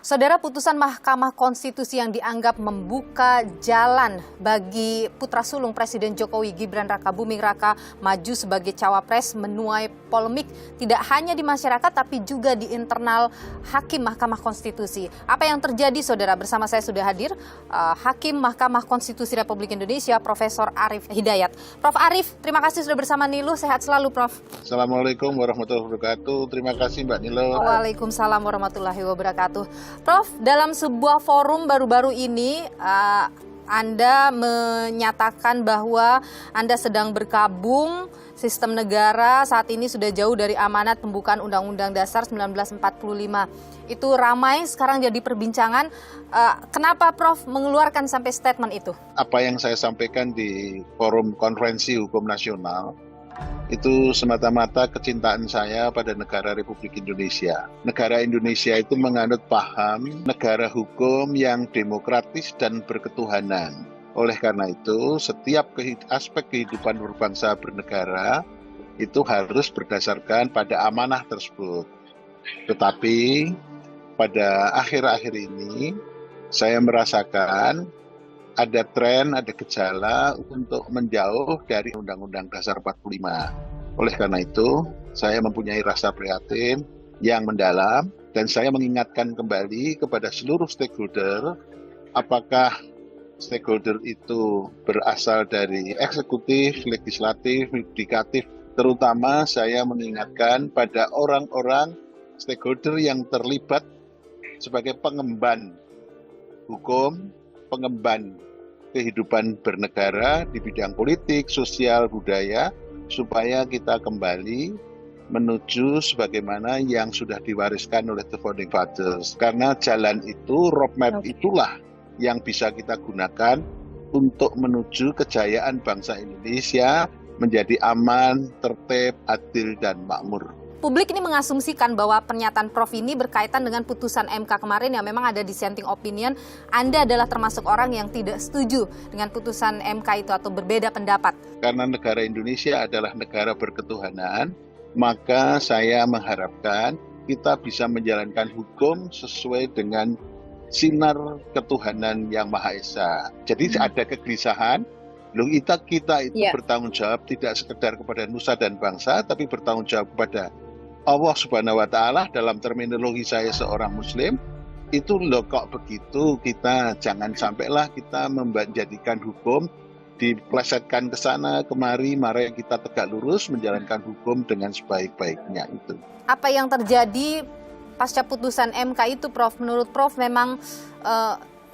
Saudara, putusan Mahkamah Konstitusi yang dianggap membuka jalan bagi putra sulung Presiden Jokowi Gibran Rakabuming Raka maju sebagai cawapres menuai polemik tidak hanya di masyarakat tapi juga di internal Hakim Mahkamah Konstitusi. Apa yang terjadi, saudara? Bersama saya sudah hadir Hakim Mahkamah Konstitusi Republik Indonesia Profesor Arief Hidayat. Prof. Arief, terima kasih sudah bersama Niluh. Sehat selalu, Prof. Assalamualaikum warahmatullahi wabarakatuh. Terima kasih, Mbak Niluh. Waalaikumsalam warahmatullahi wabarakatuh. Prof, dalam sebuah forum baru-baru ini Anda menyatakan bahwa Anda sedang berkabung sistem negara saat ini sudah jauh dari amanat pembukaan Undang-Undang Dasar 1945. Itu ramai sekarang jadi perbincangan. Kenapa Prof mengeluarkan sampai statement itu? Apa yang saya sampaikan di forum konferensi hukum nasional itu semata-mata kecintaan saya pada negara Republik Indonesia. Negara Indonesia itu menganut paham negara hukum yang demokratis dan berketuhanan. Oleh karena itu, setiap aspek kehidupan berbangsa bernegara itu harus berdasarkan pada amanah tersebut. Tetapi pada akhir-akhir ini, saya merasakan ada tren, ada gejala untuk menjauh dari Undang-Undang Dasar 45. Oleh karena itu, saya mempunyai rasa prihatin yang mendalam dan saya mengingatkan kembali kepada seluruh stakeholder, apakah stakeholder itu berasal dari eksekutif, legislatif, yudikatif, terutama saya mengingatkan pada orang-orang stakeholder yang terlibat sebagai pengemban hukum, pengemban kehidupan bernegara di bidang politik, sosial, budaya, supaya kita kembali menuju sebagaimana yang sudah diwariskan oleh the founding fathers. Karena jalan itu, roadmap itulah yang bisa kita gunakan untuk menuju kejayaan bangsa Indonesia menjadi aman, tertib, adil, dan makmur. Publik ini mengasumsikan bahwa pernyataan Prof ini berkaitan dengan putusan MK kemarin yang memang ada dissenting opinion. Anda adalah termasuk orang yang tidak setuju dengan putusan MK itu atau berbeda pendapat. Karena negara Indonesia adalah negara berketuhanan, maka saya mengharapkan kita bisa menjalankan hukum sesuai dengan sinar ketuhanan yang Maha Esa. Jadi ada kegelisahan. Kita itu bertanggung jawab tidak sekedar kepada nusa dan bangsa, tapi bertanggung jawab kepada Allah Subhanahu wa Ta'ala. Dalam terminologi saya seorang Muslim, itu loh kok begitu, kita jangan sampailah kita menjadikan hukum diplesetkan ke sana kemari, mari kita tegak lurus menjalankan hukum dengan sebaik-baiknya itu. Apa yang terjadi pasca putusan MK itu, Prof, menurut Prof memang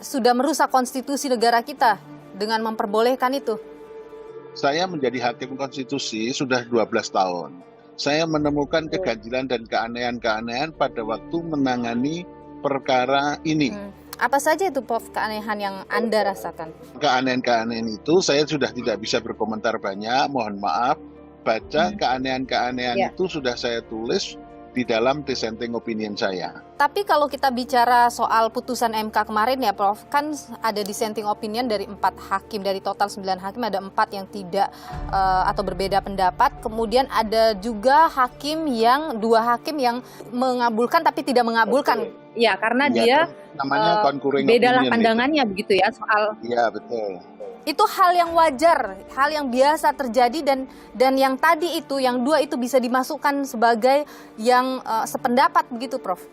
sudah merusak konstitusi negara kita dengan memperbolehkan itu? Saya menjadi hakim konstitusi sudah 12 tahun. Saya menemukan keganjilan dan keanehan-keanehan pada waktu menangani perkara ini. Apa saja itu, Prof, keanehan yang Anda rasakan? Keanehan-keanehan itu saya sudah tidak bisa berkomentar banyak, mohon maaf. Baca keanehan-keanehan itu sudah saya tulis di dalam dissenting opinion saya. Tapi kalau kita bicara soal putusan MK kemarin ya, Prof, kan ada dissenting opinion dari 4 hakim, dari total 9 hakim ada 4 yang tidak atau berbeda pendapat. Kemudian ada juga2 hakim yang mengabulkan tapi tidak mengabulkan. Ya, karena dia namanya bedalah pandangannya itu. Begitu ya soal. Iya, betul. Itu hal yang wajar, hal yang biasa terjadi dan yang tadi itu, yang 2 itu bisa dimasukkan sebagai yang sependapat begitu, Prof.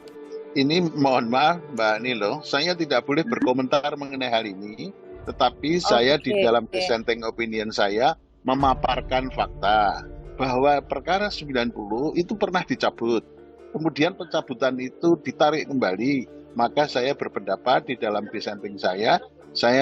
Ini mohon maaf Mbak Niluh, saya tidak boleh berkomentar mengenai hal ini, tetapi saya di dalam dissenting opinion saya memaparkan fakta bahwa perkara 90 itu pernah dicabut. Kemudian pencabutan itu ditarik kembali, maka saya berpendapat di dalam dissenting saya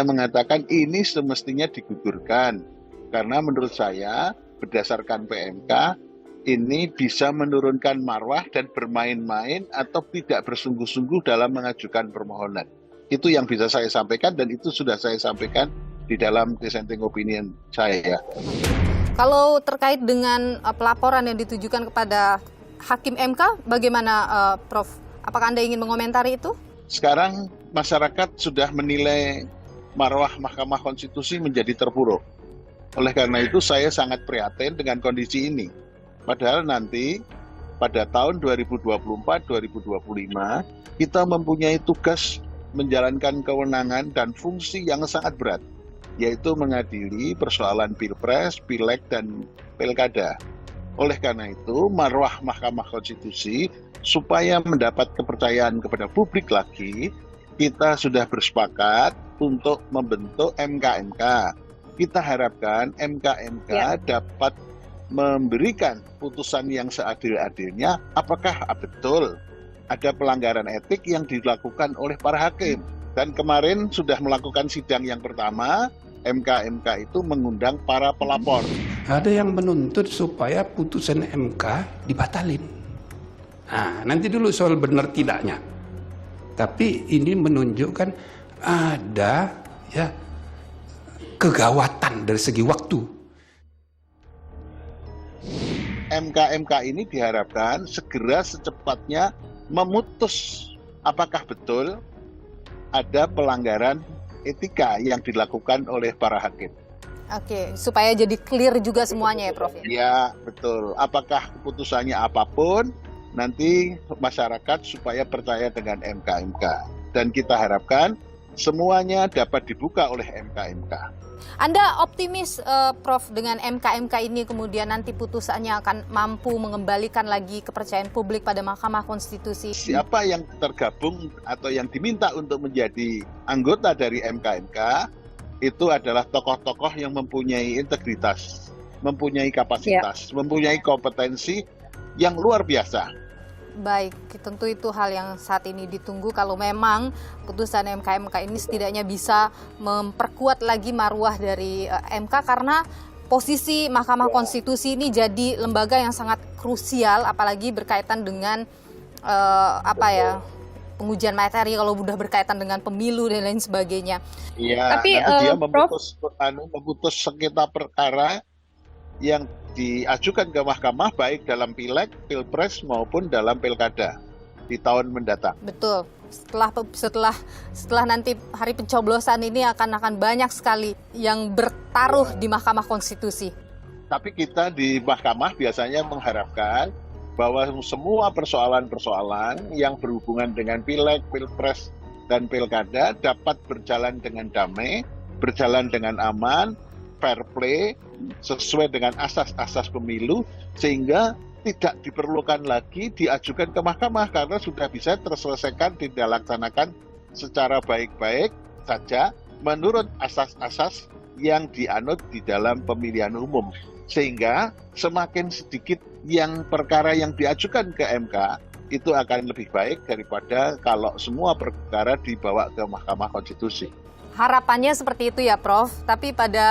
mengatakan ini semestinya digugurkan. Karena menurut saya berdasarkan PMK ini bisa menurunkan marwah dan bermain-main atau tidak bersungguh-sungguh dalam mengajukan permohonan. Itu yang bisa saya sampaikan dan itu sudah saya sampaikan di dalam dissenting opinion saya. Kalau terkait dengan pelaporan yang ditujukan kepada Hakim MK, bagaimana Prof? Apakah Anda ingin mengomentari itu? Sekarang masyarakat sudah menilai marwah Mahkamah Konstitusi menjadi terpuruk. Oleh karena itu saya sangat prihatin dengan kondisi ini. Padahal nanti pada tahun 2024-2025 kita mempunyai tugas menjalankan kewenangan dan fungsi yang sangat berat, yaitu mengadili persoalan pilpres, pileg, dan pilkada. Oleh karena itu, marwah Mahkamah Konstitusi supaya mendapat kepercayaan kepada publik lagi, kita sudah bersepakat untuk membentuk MK-MK. Kita harapkan MK-MK dapat memberikan putusan yang seadil-adilnya apakah betul ada pelanggaran etik yang dilakukan oleh para hakim. Dan kemarin sudah melakukan sidang yang pertama, MK-MK itu mengundang para pelapor. Ada yang menuntut supaya putusan MK dibatalin. Nah, nanti dulu soal benar tidaknya. Tapi ini menunjukkan ada ya kegawatan dari segi waktu. MK-MK ini diharapkan segera secepatnya memutus apakah betul ada pelanggaran etika yang dilakukan oleh para hakim. Oke, supaya jadi clear juga semuanya ya Prof. Ya, betul. Apakah keputusannya apapun, nanti masyarakat supaya percaya dengan MK-MK. Dan kita harapkan semuanya dapat dibuka oleh MK-MK. Anda optimis, Prof, dengan MK-MK ini kemudian nanti putusannya akan mampu mengembalikan lagi kepercayaan publik pada Mahkamah Konstitusi? Siapa yang tergabung atau yang diminta untuk menjadi anggota dari MK-MK, itu adalah tokoh-tokoh yang mempunyai integritas, mempunyai kapasitas, mempunyai kompetensi yang luar biasa. Baik, tentu itu hal yang saat ini ditunggu kalau memang putusan MK-MK ini setidaknya bisa memperkuat lagi marwah dari MK, karena posisi Mahkamah Konstitusi ini jadi lembaga yang sangat krusial, apalagi berkaitan dengan pengujian materi kalau sudah berkaitan dengan pemilu dan lain sebagainya. Iya, tapi nanti dia memutus sengketa perkara yang diajukan ke mahkamah baik dalam pileg, pilpres maupun dalam pilkada di tahun mendatang. Betul. Setelah nanti hari pencoblosan ini akan banyak sekali yang bertaruh di Mahkamah Konstitusi. Tapi kita di mahkamah biasanya mengharapkan bahwa semua persoalan-persoalan yang berhubungan dengan pileg, pilpres, dan pilkada dapat berjalan dengan damai, berjalan dengan aman, fair play, sesuai dengan asas-asas pemilu, sehingga tidak diperlukan lagi diajukan ke mahkamah karena sudah bisa terselesaikan, dilaksanakan secara baik-baik saja menurut asas-asas yang dianut di dalam pemilihan umum. Sehingga semakin sedikit yang perkara yang diajukan ke MK itu akan lebih baik daripada kalau semua perkara dibawa ke Mahkamah Konstitusi. Harapannya seperti itu ya Prof, tapi pada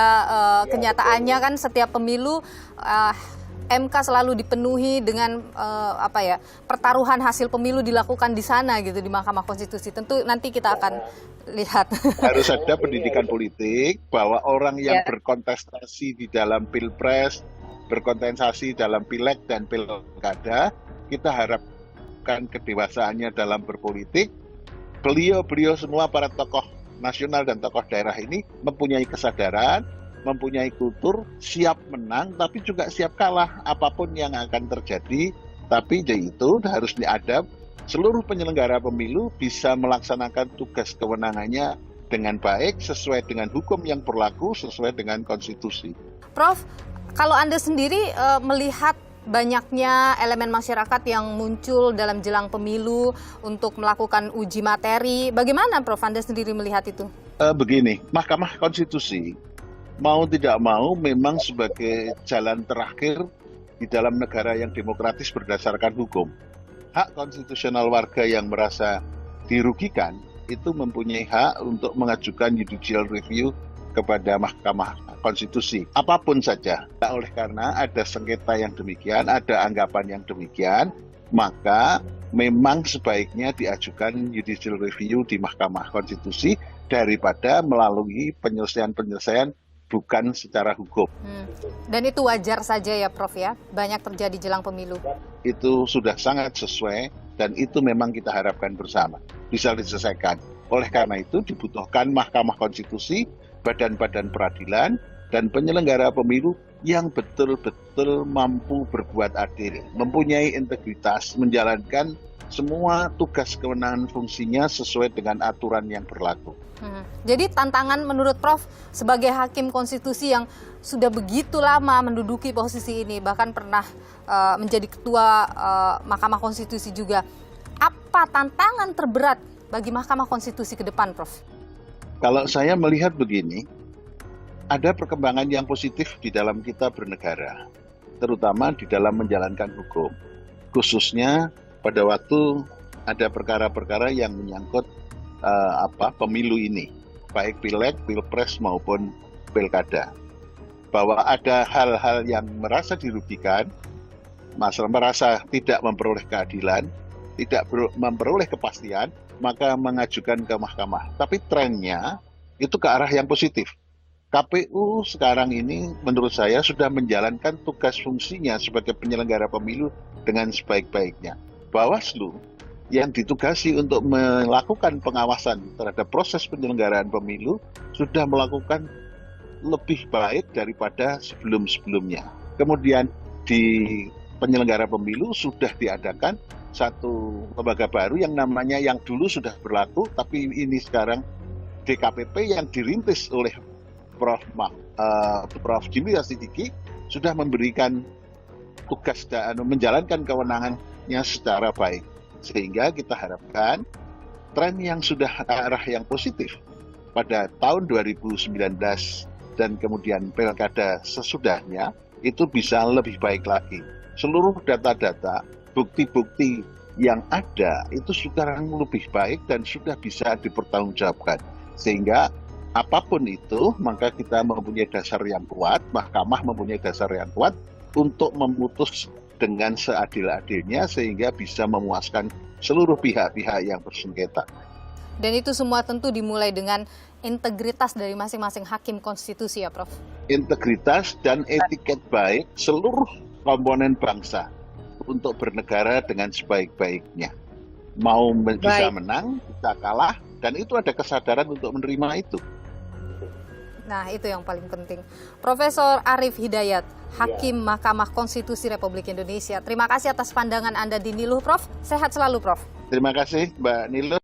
kenyataannya kan setiap pemilu MK selalu dipenuhi dengan pertaruhan hasil pemilu dilakukan di sana gitu, di Mahkamah Konstitusi. Tentu nanti kita akan lihat. Harus ada pendidikan politik bahwa orang yang berkontestasi di dalam pilpres, berkontestasi dalam pileg dan pilkada, kita harapkan kedewasaannya dalam berpolitik. Beliau semua para tokoh nasional dan tokoh daerah ini mempunyai kesadaran, mempunyai kultur, siap menang tapi juga siap kalah apapun yang akan terjadi. Tapi itu harus diadap, seluruh penyelenggara pemilu bisa melaksanakan tugas kewenangannya dengan baik, sesuai dengan hukum yang berlaku, sesuai dengan konstitusi. Prof, kalau Anda sendiri melihat banyaknya elemen masyarakat yang muncul dalam jelang pemilu untuk melakukan uji materi, bagaimana Prof Anda sendiri melihat itu? Begini, Mahkamah Konstitusi mau tidak mau memang sebagai jalan terakhir di dalam negara yang demokratis berdasarkan hukum. Hak konstitusional warga yang merasa dirugikan itu mempunyai hak untuk mengajukan judicial review kepada Mahkamah Konstitusi, apapun saja. Oleh karena ada sengketa yang demikian, ada anggapan yang demikian, maka memang sebaiknya diajukan judicial review di Mahkamah Konstitusi daripada melalui penyelesaian-penyelesaian bukan secara hukum. Dan itu wajar saja ya Prof ya, banyak terjadi jelang pemilu. Itu sudah sangat sesuai dan itu memang kita harapkan bersama bisa diselesaikan. Oleh karena itu dibutuhkan Mahkamah Konstitusi, badan-badan peradilan, dan penyelenggara pemilu yang betul-betul mampu berbuat adil, mempunyai integritas, menjalankan semua tugas kewenangan fungsinya sesuai dengan aturan yang berlaku. Jadi tantangan menurut Prof sebagai hakim konstitusi yang sudah begitu lama menduduki posisi ini, bahkan pernah menjadi ketua Mahkamah Konstitusi juga, apa tantangan terberat bagi Mahkamah Konstitusi ke depan, Prof? Kalau saya melihat begini, ada perkembangan yang positif di dalam kita bernegara, terutama di dalam menjalankan hukum. Khususnya pada waktu ada perkara-perkara yang menyangkut pemilu ini, baik pileg, pilpres maupun pilkada. Bahwa ada hal-hal yang merasa dirugikan, merasa tidak memperoleh keadilan, tidak memperoleh kepastian, maka mengajukan ke mahkamah. Tapi trennya itu ke arah yang positif. KPU sekarang ini menurut saya sudah menjalankan tugas fungsinya sebagai penyelenggara pemilu dengan sebaik-baiknya. Bawaslu yang ditugasi untuk melakukan pengawasan terhadap proses penyelenggaraan pemilu sudah melakukan lebih baik daripada sebelum-sebelumnya. Kemudian di penyelenggara pemilu sudah diadakan satu lembaga baru yang namanya, yang dulu sudah berlaku, tapi ini sekarang DKPP yang dirintis oleh Prof. Jimmy Sidiki sudah memberikan tugas dan menjalankan kewenangannya secara baik. Sehingga kita harapkan tren yang sudah ke arah yang positif pada tahun 2019 dan kemudian pilkada sesudahnya itu bisa lebih baik lagi. Seluruh data-data, bukti-bukti yang ada itu sekarang lebih baik dan sudah bisa dipertanggungjawabkan. Sehingga apapun itu, maka kita mempunyai dasar yang kuat, mahkamah mempunyai dasar yang kuat untuk memutus dengan seadil-adilnya sehingga bisa memuaskan seluruh pihak-pihak yang bersengketa. Dan itu semua tentu dimulai dengan integritas dari masing-masing hakim konstitusi ya, Prof? Integritas dan etiket baik seluruh komponen bangsa untuk bernegara dengan sebaik-baiknya. Mau bisa menang, bisa kalah, dan itu ada kesadaran untuk menerima itu. Nah, itu yang paling penting. Profesor Arief Hidayat, Hakim Mahkamah Konstitusi Republik Indonesia. Terima kasih atas pandangan Anda di Niluh, Prof. Sehat selalu, Prof. Terima kasih, Mbak Niluh.